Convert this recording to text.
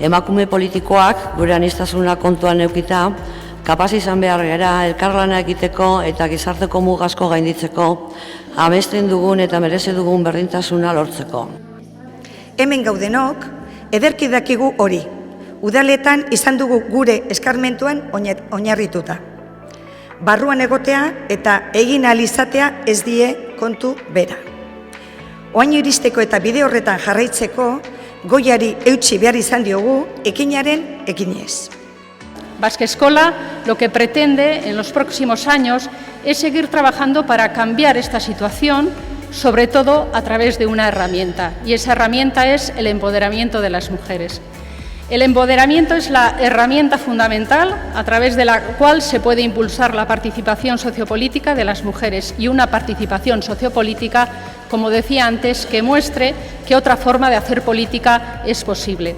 Emakume politikoak gure aniztasuna kontuan edukita, kapaz izan behar gara elkarlana egiteko eta gizarteko mugazko gainditzeko, amesten dugun eta merezi dugun berdintasuna lortzeko. Hemen gaudenok, ederki dakigu hori, udaletan izan dugu gure eskarmentuan oinarrituta. Barruan egotea eta egin ahal izatea ez die kontu bera. Oain iristeko eta bide horretan jarraitzeko, goiari eutsi behar izan diogu ekinaren ekinez. Basque Eskola lo que pretende en los próximos años es seguir trabajando para cambiar esta situación, sobre todo a través de una herramienta, y esa herramienta es el empoderamiento de las mujeres. El empoderamiento es la herramienta fundamental a través de la cual se puede impulsar la participación sociopolítica de las mujeres y una participación sociopolítica, como decía antes, que muestre que otra forma de hacer política es posible.